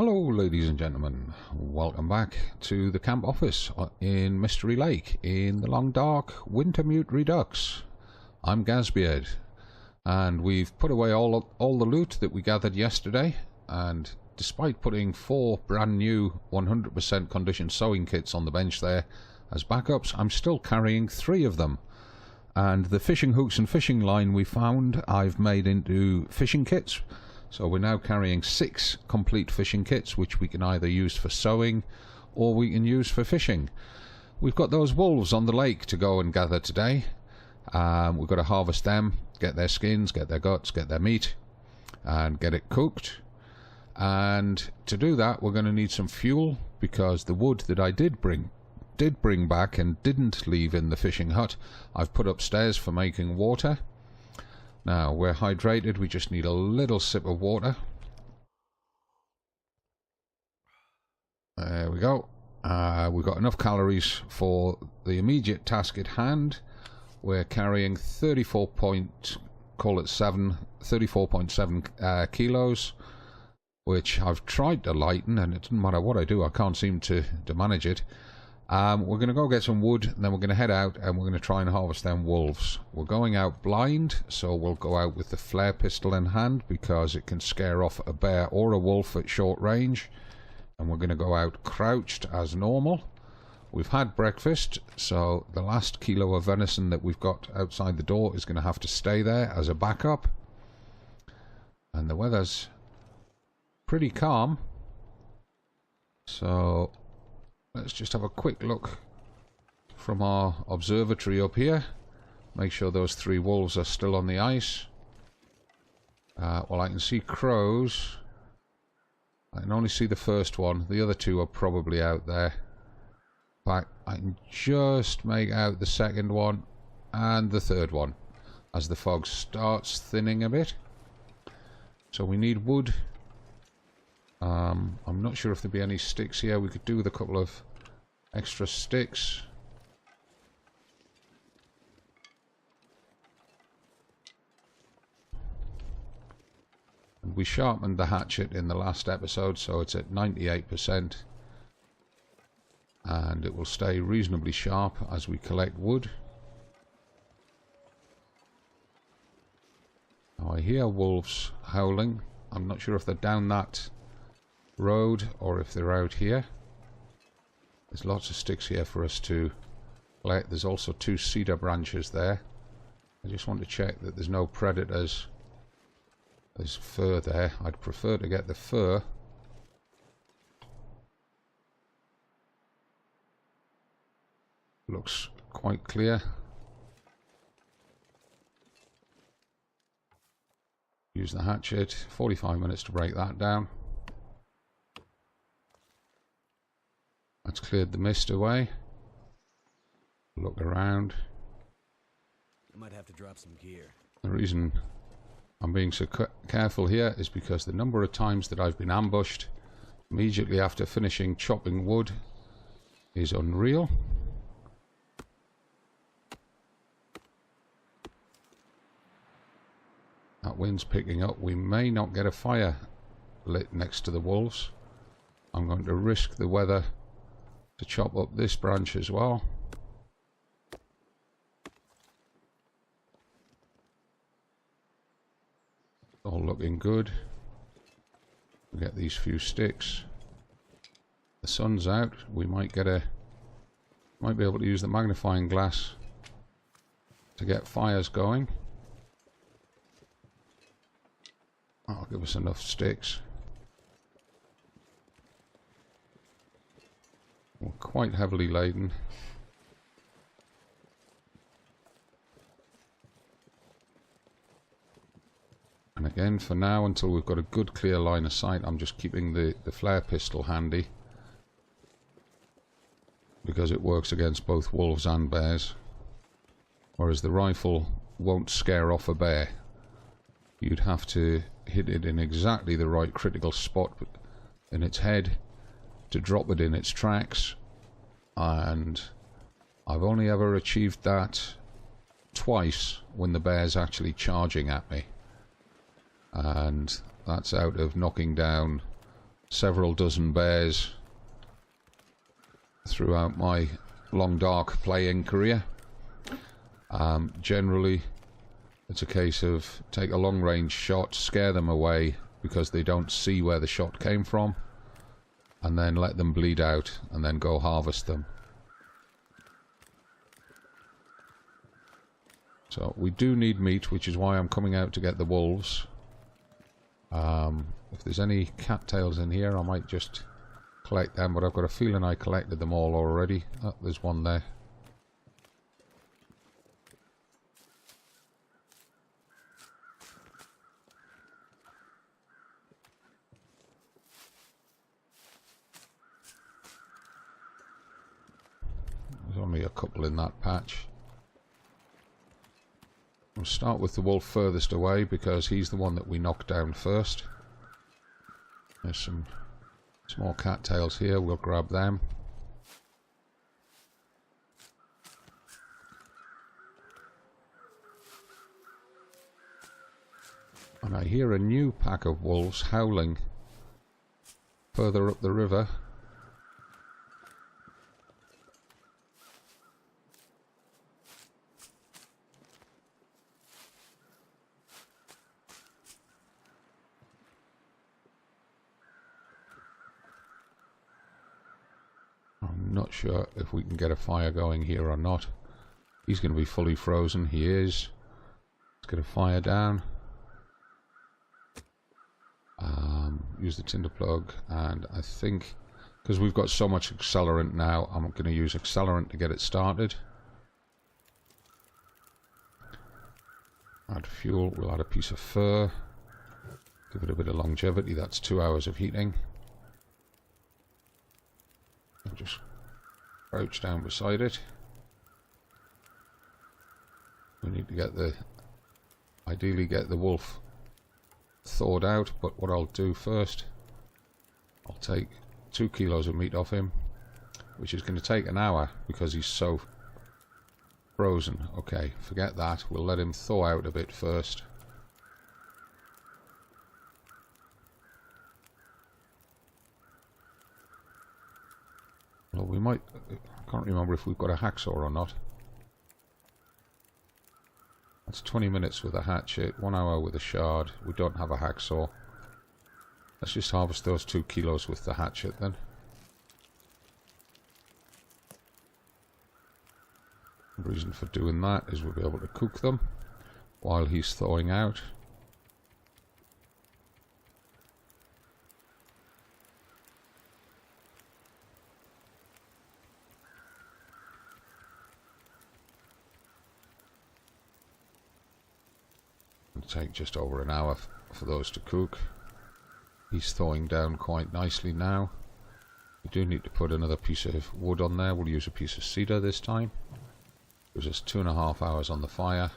Hello ladies and gentlemen, welcome back to the camp office in Mystery Lake in the long dark Wintermute Redux. I'm Gazbeard, and we've put away all the loot that we gathered yesterday, and despite putting 4 brand new 100% condition sewing kits on the bench there as backups, I'm still carrying 3 of them. And the fishing hooks and fishing line we found I've made into fishing kits. So we're now carrying 6 complete fishing kits, which we can either use for sewing or we can use for fishing. We've got those wolves on the lake to go and gather today. We've got to harvest them, get their skins, get their guts, get their meat, and get it cooked. And to do that, we're going to need some fuel, because the wood that I did bring back and didn't leave in the fishing hut, I've put upstairs for making water. Now, we're hydrated, we just need a little sip of water. There we go. We've got enough calories for the immediate task at hand. We're carrying 34.7 kilos, which I've tried to lighten, and it doesn't matter what I do, I can't seem to manage it. We're going to go get some wood, and then we're going to head out and we're going to try and harvest them wolves. We're going out blind, so we'll go out with the flare pistol in hand because it can scare off a bear or a wolf at short range. And we're going to go out crouched as normal. We've had breakfast, so the last kilo of venison that we've got outside the door is going to have to stay there as a backup. And the weather's pretty calm, so let's just have a quick look from our observatory up here. Make sure those 3 wolves are still on the ice. Well, I can see crows. I can only see the first one. The other 2 are probably out there. In fact, I can just make out the second one and the third one as the fog starts thinning a bit. So we need wood. I'm not sure if there'll be any sticks here. We could do with a couple of extra sticks. And we sharpened the hatchet in the last episode, so it's at 98%. And it will stay reasonably sharp as we collect wood. Now I hear wolves howling. I'm not sure if they're down that road or if they're out here. There's lots of sticks here for us to collect. There's also 2 cedar branches there. I just want to check that there's no predators. There's fur there. I'd prefer to get the fur. Looks quite clear. Use the hatchet. 45 minutes to break that down. That's cleared the mist away. Look around. I might have to drop some gear. The reason I'm being so careful here is because the number of times that I've been ambushed immediately after finishing chopping wood is unreal. That wind's picking up. We may not get a fire lit next to the wolves. I'm going to risk the weather to chop up this branch as well. All looking good. We'll get these few sticks. The sun's out. We might be able to use the magnifying glass to get fires going. That'll give us enough sticks. We're quite heavily laden. And again, for now, until we've got a good clear line of sight, I'm just keeping the flare pistol handy, because it works against both wolves and bears, whereas the rifle won't scare off a bear. You'd have to hit it in exactly the right critical spot in its head to drop it in its tracks, and I've only ever achieved that twice when the bear's actually charging at me, and that's out of knocking down several dozen bears throughout my long dark playing career. Generally it's a case of take a long range shot, scare them away because they don't see where the shot came from, and then let them bleed out and then go harvest them. So we do need meat, which is why I'm coming out to get the wolves. If there's any cattails in here, I might just collect them, but I've got a feeling I collected them all already. Oh, there's one there. There's only a couple in that patch. We'll start with the wolf furthest away because he's the one that we knocked down first. There's some small cattails here, we'll grab them. And I hear a new pack of wolves howling further up the river. I'm not sure if we can get a fire going here or not. He's going to be fully frozen. He is. Let's get a fire down. Use the tinder plug, and I think because we've got so much accelerant now, I'm going to use accelerant to get it started. Add fuel. We'll add a piece of fur. Give it a bit of longevity. That's 2 hours of heating. I'll just crouch down beside it. We need to get ideally get the wolf thawed out, but what I'll do first, I'll take 2 kilos of meat off him, which is going to take an hour because he's so frozen. Okay, forget that. We'll let him thaw out a bit first. Well, we might... I can't remember if we've got a hacksaw or not. That's 20 minutes with a hatchet, 1 hour with a shard. We don't have a hacksaw. Let's just harvest those 2 kilos with the hatchet then. The reason for doing that is we'll be able to cook them while he's thawing out. Take just over an hour for those to cook. He's thawing down quite nicely now. We do need to put another piece of wood on there. We'll use a piece of cedar this time. Gives us 2.5 hours on the fire.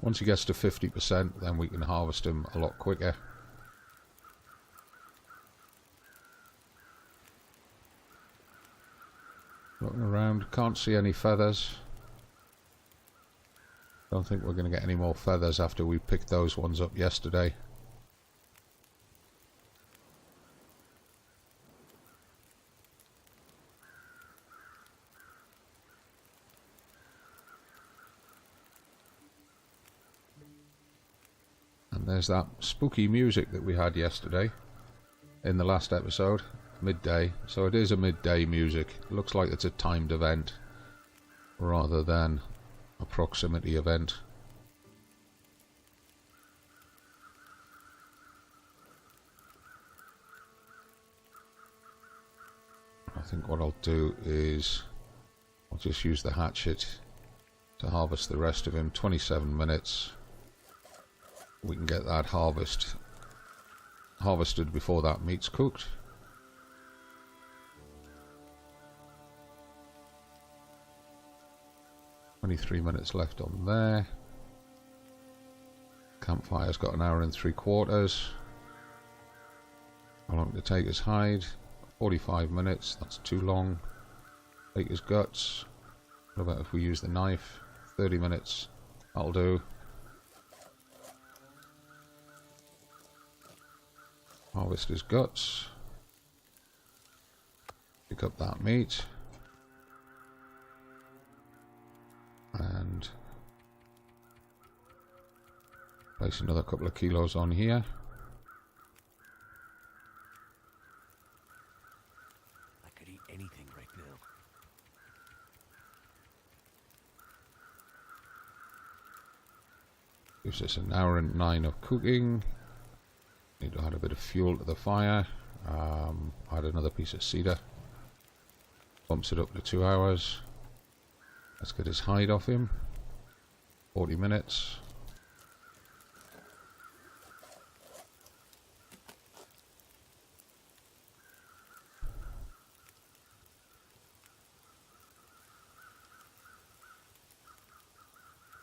Once he gets to 50%, then we can harvest him a lot quicker. Looking around, can't see any feathers. Don't think we're going to get any more feathers after we picked those ones up yesterday. And there's that spooky music that we had yesterday in the last episode, midday. So it is a midday music. It looks like it's a timed event rather than a proximity event. I think what I'll do is I'll just use the hatchet to harvest the rest of him. 27 minutes. We can get that harvested before that meat's cooked. .23 minutes left on there. Campfire's got 1 hour and 3/4. How long to take his hide? 45 minutes. That's too long. Take his guts. What about if we use the knife? 30 minutes. That'll do. Harvest his guts. Pick up that meat. And place another couple of kilos on here. I could eat anything right now. Gives us an hour and 9 of cooking. Need to add a bit of fuel to the fire. Add another piece of cedar. Bumps it up to 2 hours. Let's get his hide off him. 40 minutes.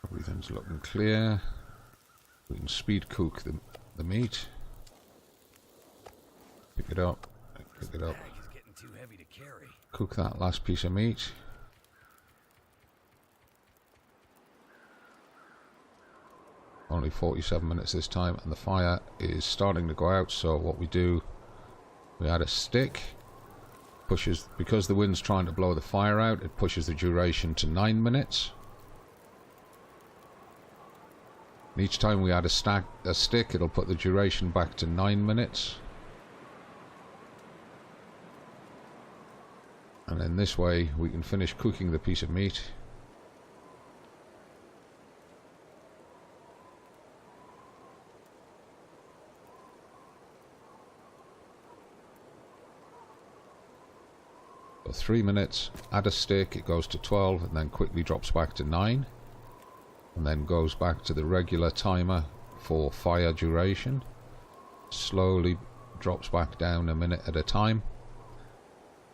Everything's looking clear. We can speed cook the meat. Pick it up. Pick it up. Bag is getting too heavy to carry. Cook that last piece of meat. Only 47 minutes this time, and the fire is starting to go out. So what we do, we add a stick. Pushes, because the wind's trying to blow the fire out, it pushes the duration to 9 minutes. And each time we add a stick, it'll put the duration back to 9 minutes. And then this way we can finish cooking the piece of meat. So 3 minutes, add a stick, it goes to 12 and then quickly drops back to 9. And then goes back to the regular timer for fire duration. Slowly drops back down a minute at a time.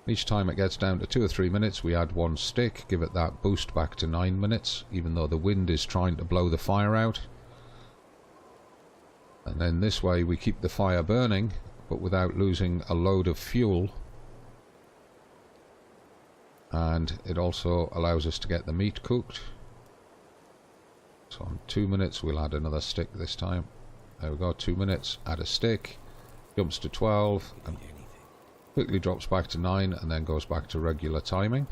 Each time it gets down to 2 or 3 minutes, we add 1 stick, give it that boost back to 9 minutes, even though the wind is trying to blow the fire out. And then this way we keep the fire burning, but without losing a load of fuel. And it also allows us to get the meat cooked. So in 2 minutes we'll add another stick this time. There we go, 2 minutes, add a stick, jumps to 12 and quickly drops back to 9 and then goes back to regular timing.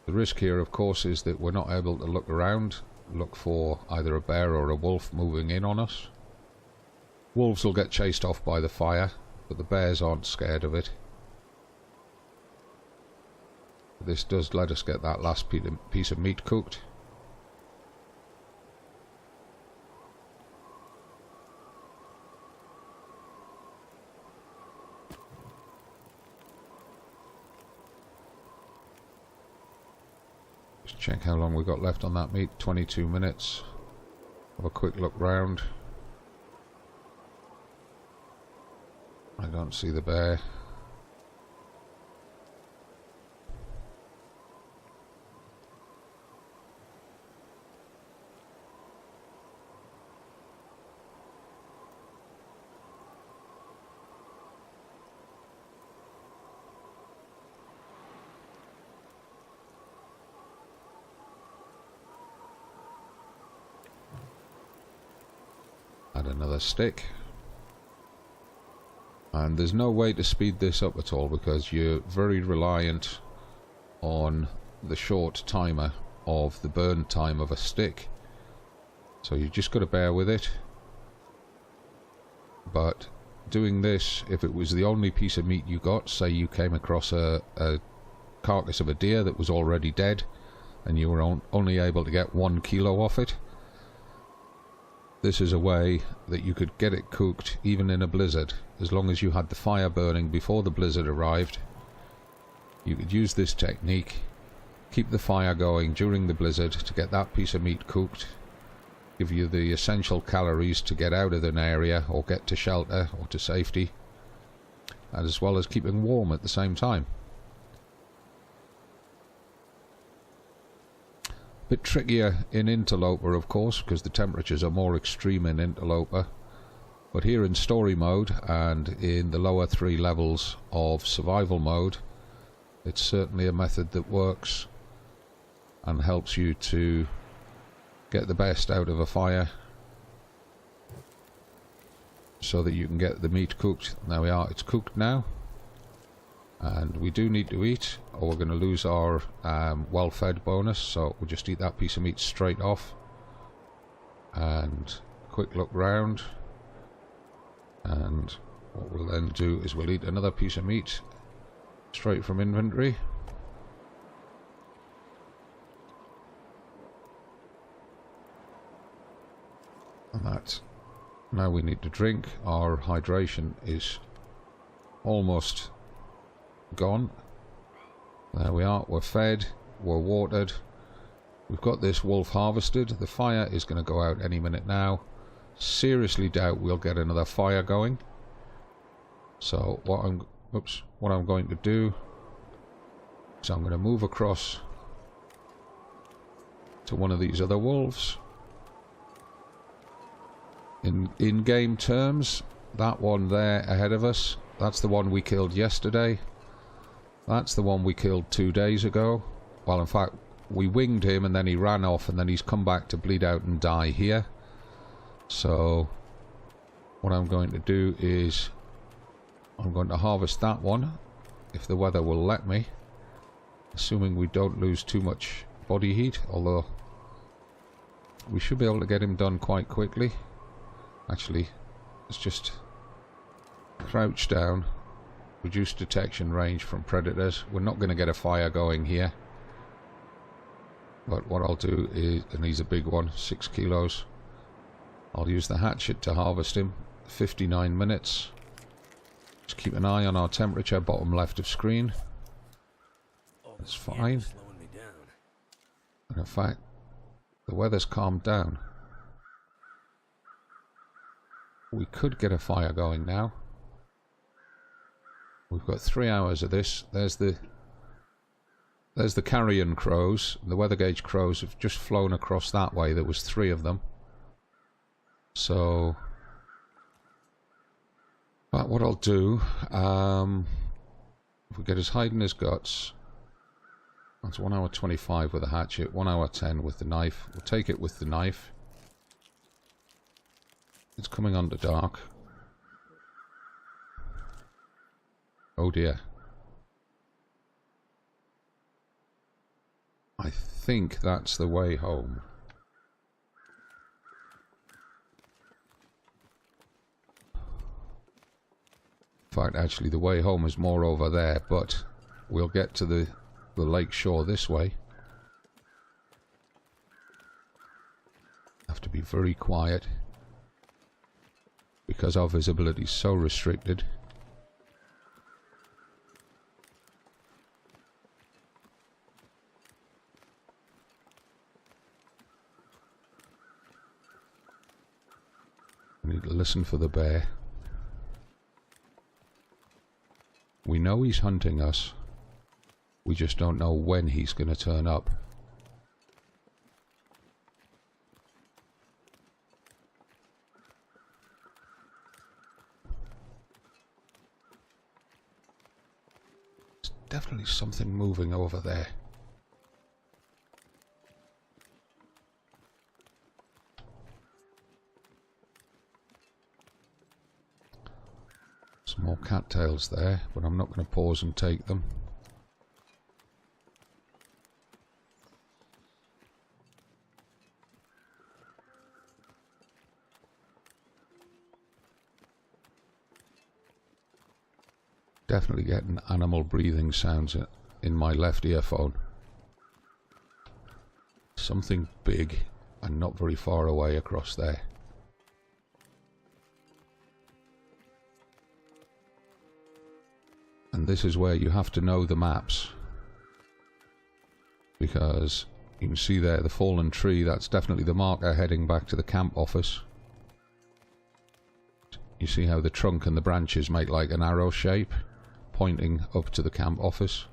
The risk here of course is that we're not able to look around, look for either a bear or a wolf moving in on us. Wolves will get chased off by the fire, but the bears aren't scared of it. This does let us get that last piece of meat cooked. Just check how long we got left on that meat. 22 minutes. Have a quick look round. I don't see the bear. Add another stick. And there's no way to speed this up at all because you're very reliant on the short timer of the burn time of a stick. So you just got to bear with it. But doing this, if it was the only piece of meat you got, say you came across a carcass of a deer that was already dead and you were only able to get 1 kilo off it, this is a way that you could get it cooked even in a blizzard. As long as you had the fire burning before the blizzard arrived, you could use this technique, keep the fire going during the blizzard to get that piece of meat cooked, give you the essential calories to get out of an area or get to shelter or to safety, as well as keeping warm at the same time. Bit trickier in interloper of course because the temperatures are more extreme in interloper, but here in story mode and in the lower 3 levels of survival mode, it's certainly a method that works and helps you to get the best out of a fire so that you can get the meat cooked. There we are, it's cooked now. And we do need to eat, or we're going to lose our well-fed bonus, so we'll just eat that piece of meat straight off. And quick look round. And what we'll then do is we'll eat another piece of meat straight from inventory. And that. Now we need to drink. Our hydration is almost gone. There we are, we're fed, we're watered, we've got this wolf harvested. The fire is going to go out any minute now. Seriously doubt we'll get another fire going. So what I'm going to do is I'm going to move across to one of these other wolves. In game terms, that one there ahead of us, that's the one we killed yesterday. That's the one we killed 2 days ago. Well, in fact, we winged him and then he ran off and then he's come back to bleed out and die here. So, what I'm going to do is I'm going to harvest that one, if the weather will let me. Assuming we don't lose too much body heat, although we should be able to get him done quite quickly. Actually, let's just crouch down. Reduce detection range from predators. We're not going to get a fire going here. But what I'll do is, and he's a big one, 6 kilos. I'll use the hatchet to harvest him. 59 minutes. Just keep an eye on our temperature, bottom left of screen. That's fine. And in fact, the weather's calmed down. We could get a fire going now. We've got 3 hours of this. There's the carrion crows. The weather gauge crows have just flown across that way. There was 3 of them. So, but what I'll do, if we get his hide and his guts, that's 1 hour 25 with a hatchet, 1 hour 10 with the knife. We'll take it with the knife. It's coming on to dark. Oh dear. I think that's the way home. In fact, actually the way home is more over there, but we'll get to the lake shore this way. Have to be very quiet because our visibility is so restricted. We need to listen for the bear. We know he's hunting us. We just don't know when he's going to turn up. There's definitely something moving over there. Some more cattails there, but I'm not going to pause and take them. Definitely getting animal breathing sounds in my left earphone. Something big and not very far away across there. And this is where you have to know the maps, because you can see there the fallen tree. That's definitely the marker heading back to the camp office. You see how the trunk and the branches make like an arrow shape pointing up to the camp office.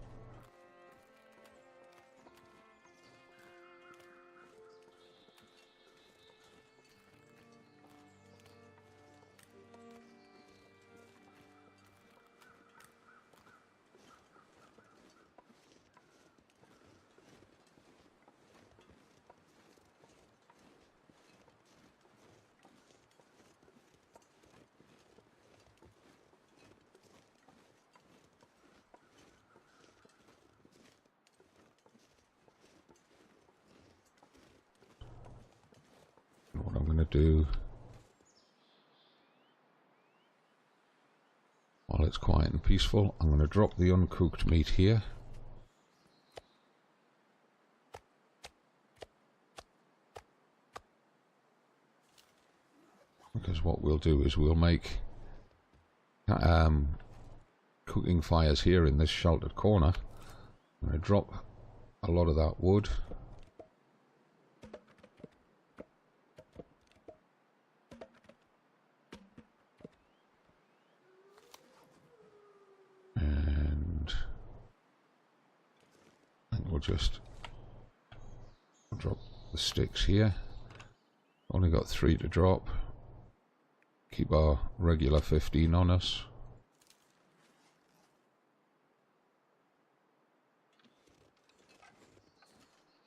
going to do, while it's quiet and peaceful, I'm going to drop the uncooked meat here. Because what we'll do is we'll make cooking fires here in this sheltered corner. I'm going to drop a lot of that wood. And I think we'll just drop the sticks here. Only got 3 to drop. Keep our regular 15 on us.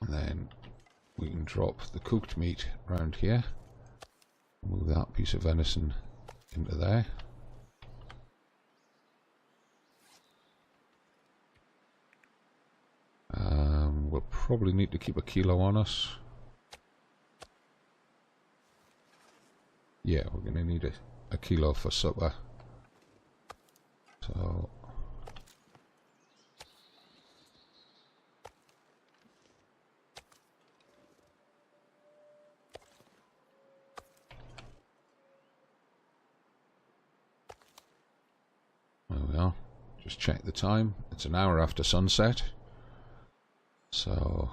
And then we can drop the cooked meat around here. Move that piece of venison into there. We'll probably need to keep a kilo on us. Yeah, we're going to need a kilo for supper. So there we are. Just check the time. It's an hour after sunset. So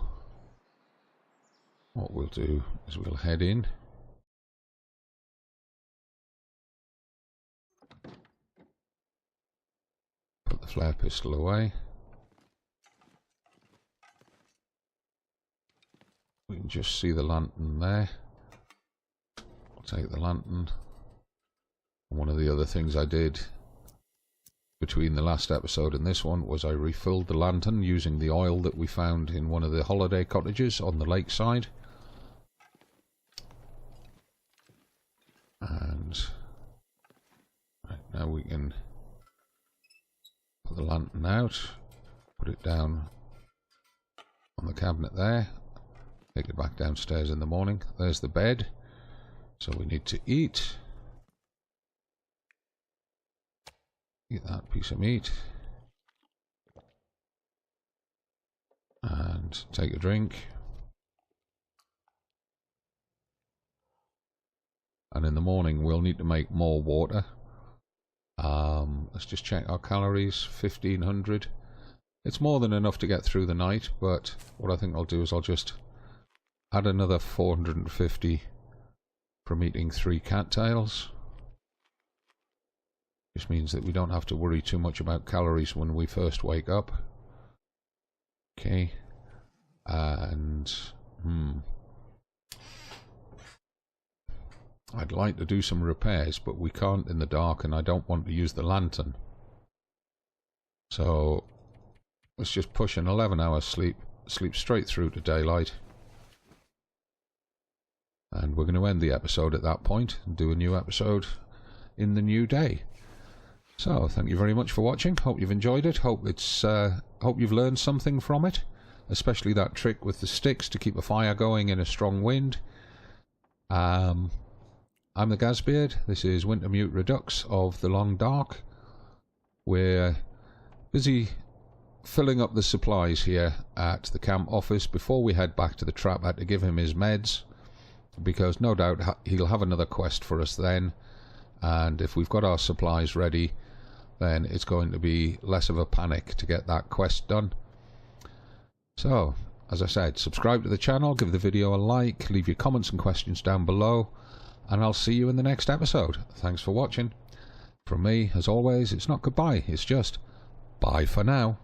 what we'll do is we'll head in. Put the flare pistol away. We can just see the lantern there. I'll take the lantern. One of the other things I did between the last episode and this one was I refilled the lantern using the oil that we found in one of the holiday cottages on the lakeside. And right, now we can put the lantern out, put it down on the cabinet there, take it back downstairs in the morning. There's the bed. So we need to eat. Eat that piece of meat. And take a drink. And in the morning we'll need to make more water. Let's just check our calories. 1500. It's more than enough to get through the night, but what I think I'll do is I'll just add another 450 from eating 3 cattails. Just means that we don't have to worry too much about calories when we first wake up. Okay. And I'd like to do some repairs, but we can't in the dark, and I don't want to use the lantern. So let's just push an 11-hour sleep straight through to daylight. And we're going to end the episode at that point and do a new episode in the new day. So thank you very much for watching. Hope you've enjoyed it. Hope you've learned something from it, especially that trick with the sticks to keep a fire going in a strong wind. I'm the Gazbeard. This is Wintermute Redux of the Long Dark. We're busy filling up the supplies here at the camp office before we head back to the trap. I had to give him his meds, because no doubt he'll have another quest for us then, and if we've got our supplies ready, then it's going to be less of a panic to get that quest done. So, as I said, subscribe to the channel, give the video a like, leave your comments and questions down below, and I'll see you in the next episode. Thanks for watching. From me, as always, it's not goodbye, it's just bye for now.